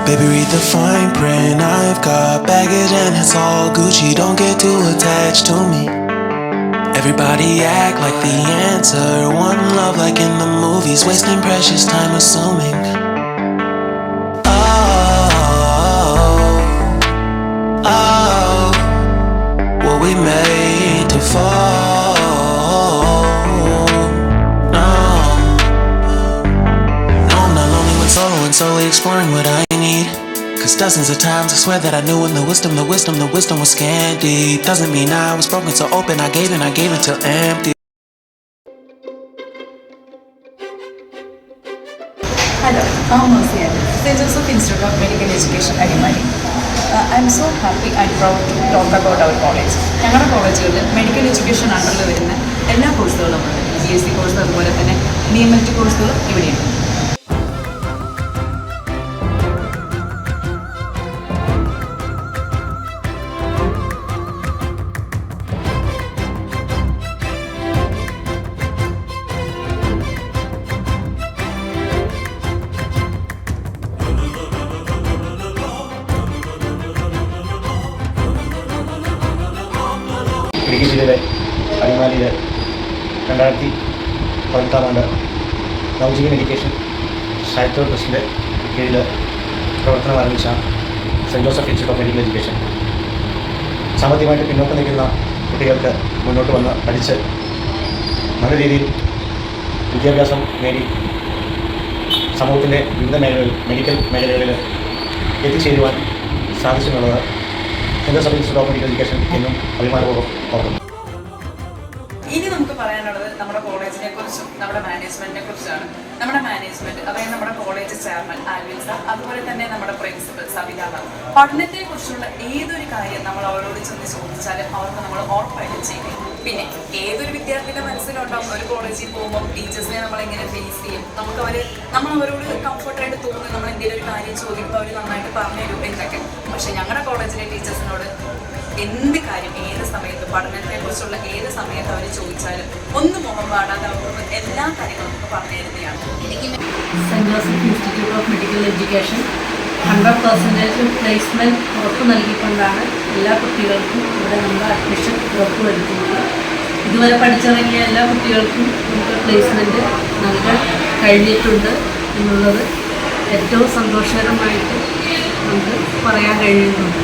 Baby, read the fine print. I've got baggage and it's all Gucci. Don't get too attached to me. Everybody act like the answer. One love like in the movies. Wasting precious time assuming. Oh, were we made to fall? No, I'm not lonely when solo and solely exploring what I need. Cause dozens of times I swear that I knew when the wisdom was scanty. Doesn't mean I was broken, so open I gave until empty. Hello, I'm Mercy, St. Joseph Institute of Medical Education, Adimari. I'm so happy and proud to talk about our college. ഞങ്ങളുടെ കോളേജുകളിൽ medical education അണ്ടറിൽ വരുന്ന എല്ലാ കോഴ്സുകളും ഉണ്ട്. BSc course അതുപോലെ തന്നെ DMLT കോഴ്സുകളും ഇവിടെയുണ്ട്. ഇടുക്കി ജില്ലയിലെ അടിമാലിയിലെ 2016 ആണ്ട് നവജീവൻ എഡ്യൂക്കേഷൻ സാഹിത്യ ട്രസ്റ്റിൻ്റെ കീഴിൽ പ്രവർത്തനം ആരംഭിച്ച Saint Joseph Institute of Medical Education സാമ്പത്തികമായിട്ട് പിന്നോക്കം നിൽക്കുന്ന കുട്ടികൾക്ക് മുന്നോട്ട് വന്ന് പഠിച്ച് നല്ല രീതിയിൽ വിദ്യാഭ്യാസം നേടി സമൂഹത്തിൻ്റെ വിവിധ മേഖലകളിൽ മെഡിക്കൽ മേഖലകളിൽ എത്തിച്ചേരുവാൻ സാധിച്ചെന്നുള്ളത് Saint Joseph Institute of Medical Education എന്നും അഭിമാനപൂർവ്വം ഓർക്കുന്നു. ഇനി നമുക്ക് പറയാനുള്ളത് നമ്മുടെ കോളേജിനെ കുറിച്ചും നമ്മുടെ മാനേജ്മെന്റിനെ കുറിച്ചാണ്. നമ്മുടെ മാനേജ്മെന്റ്, അതായത് നമ്മുടെ കോളേജ് ചെയർമാൻ ആൽവിൻ സാർ, അതുപോലെ തന്നെ നമ്മുടെ പ്രിൻസിപ്പൽ സബിത മാം, പഠനത്തെ കുറിച്ചുള്ള ഏതൊരു കാര്യം നമ്മൾ അവരോട് ചെന്ന് ചോദിച്ചാലും അവർക്ക് നമ്മൾ ഉറപ്പായിട്ട് ചെയ്യും. പിന്നെ ഏതൊരു വിദ്യാർത്ഥിയുടെ മനസ്സിലുണ്ടാവും ഒരു കോളേജിൽ പോകുമ്പോൾ ടീച്ചേഴ്സിനെ നമ്മൾ എങ്ങനെ ഫേസ് ചെയ്യും, നമ്മൾ അവരോട് കംഫർട്ടായിട്ട് തോന്നി നമ്മൾ എന്തെങ്കിലും ഒരു കാര്യം ചോദിക്കുമ്പോൾ അവർ നന്നായിട്ട് പറഞ്ഞു തരും എന്നൊക്കെ. പക്ഷെ ഞങ്ങളുടെ കോളേജിലെ ടീച്ചേഴ്സിനോട് എന്ത് കാര്യം ഏത് സമയത്ത് പഠനത്തെക്കുറിച്ചുള്ള ഏത് സമയത്ത് അവർ ചോദിച്ചാലും ഒന്നും മുഖം പാടാതെ അവർക്ക് എല്ലാ കാര്യങ്ങളും നമുക്ക് പറഞ്ഞു തരുന്നതാണ്. Saint Joseph Institute of Medical Education 100% placement ഉറപ്പ് നൽകിക്കൊണ്ടാണ് എല്ലാ കുട്ടികൾക്കും ഇവിടെ നമ്മൾ അഡ്മിഷൻ ഉറപ്പുവരുത്തുന്നത്. ഇതുവരെ പഠിച്ചിറങ്ങിയ എല്ലാ കുട്ടികൾക്കും നമുക്ക് പ്ലേസ്മെൻറ്റ് നൽകാൻ കഴിഞ്ഞിട്ടുണ്ട് എന്നുള്ളത് ഏറ്റവും സന്തോഷകരമായിട്ട് നമുക്ക് പറയാൻ കഴിയുന്നുണ്ട്.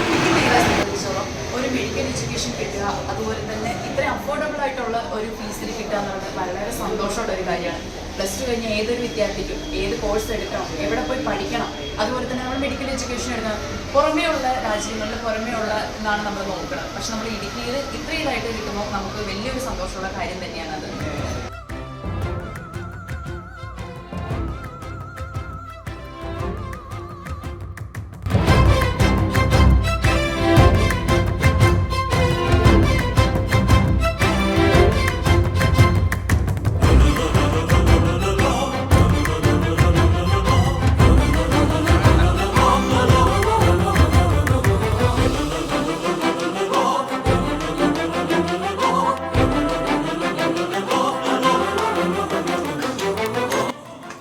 മെഡിക്കൽ എഡ്യൂക്കേഷൻ കിട്ടുക, അതുപോലെ തന്നെ ഇത്രയും അഫോർഡബിൾ ആയിട്ടുള്ള ഒരു ഫീസിൽ കിട്ടുക എന്നുള്ളത് വളരെ സന്തോഷമുള്ള ഒരു കാര്യമാണ്. പ്ലസ് ടു കഴിഞ്ഞാൽ ഏതൊരു വിദ്യാർത്ഥിക്കും ഏത് കോഴ്സ് എടുക്കണം, എവിടെ പോയി പഠിക്കണം, അതുപോലെ തന്നെ നമ്മൾ മെഡിക്കൽ എഡ്യൂക്കേഷൻ എടുക്കണം. പുറമേ ഉള്ള രാജ്യങ്ങളിൽ പുറമേ ഉള്ള ഇതാണ് നമ്മൾ നോക്കണം. പക്ഷെ നമ്മൾ ഇടുക്കിയിൽ ഇത്രയും ഇതായിട്ട് കിട്ടുമ്പോൾ നമുക്ക് വലിയൊരു സന്തോഷമുള്ള കാര്യം തന്നെയാണ് അത്.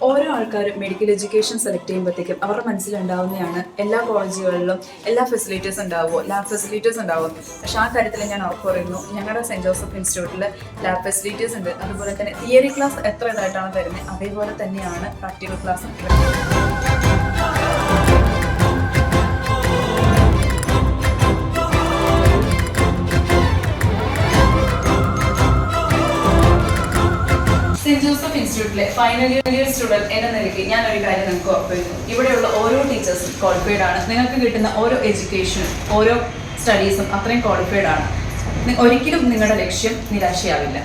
ഓരോ ആൾക്കാരും മെഡിക്കൽ എഡ്യൂക്കേഷൻ സെലക്ട് ചെയ്യുമ്പോഴത്തേക്കും അവരുടെ മനസ്സിലുണ്ടാവുന്നതാണ് എല്ലാ കോളേജുകളിലും എല്ലാ ഫെസിലിറ്റീസ് ഉണ്ടാവുമോ, ലാബ് ഫെസിലിറ്റീസ് ഉണ്ടാവും. പക്ഷേ ആ കാര്യത്തിൽ ഞാൻ ഉറപ്പ് പറയുന്നു, ഞങ്ങളുടെ സെൻറ്റ് ജോസഫ് ഇൻസ്റ്റിറ്റ്യൂട്ടിൽ ലാബ് ഫെസിലിറ്റീസ് ഉണ്ട്. അതുപോലെ തന്നെ തിയറി ക്ലാസ് എത്ര ഇതായിട്ടാണ് തരുന്നത് അതേപോലെ തന്നെയാണ് പ്രാക്ടിക്കൽ ക്ലാസ്സും. സെൻറ്റ് ജോസഫ് ഇൻസ്റ്റിറ്റ്യൂട്ടിലെ ഫൈനൽ ഇയർ സ്റ്റുഡൻറ് എന്ന നിലയ്ക്ക് ഞാനൊരു കാര്യം നിങ്ങൾക്ക് ഉറപ്പുവരുന്നു, ഇവിടെയുള്ള ഓരോ ടീച്ചേഴ്സും ക്വാളിഫൈഡ് ആണ്. നിങ്ങൾക്ക് കിട്ടുന്ന ഓരോ എഡ്യൂക്കേഷനും ഓരോ സ്റ്റഡീസും അത്രയും ക്വാളിഫൈഡ് ആണ്. ഒരിക്കലും നിങ്ങളുടെ ലക്ഷ്യം നിരാശയാവില്ല.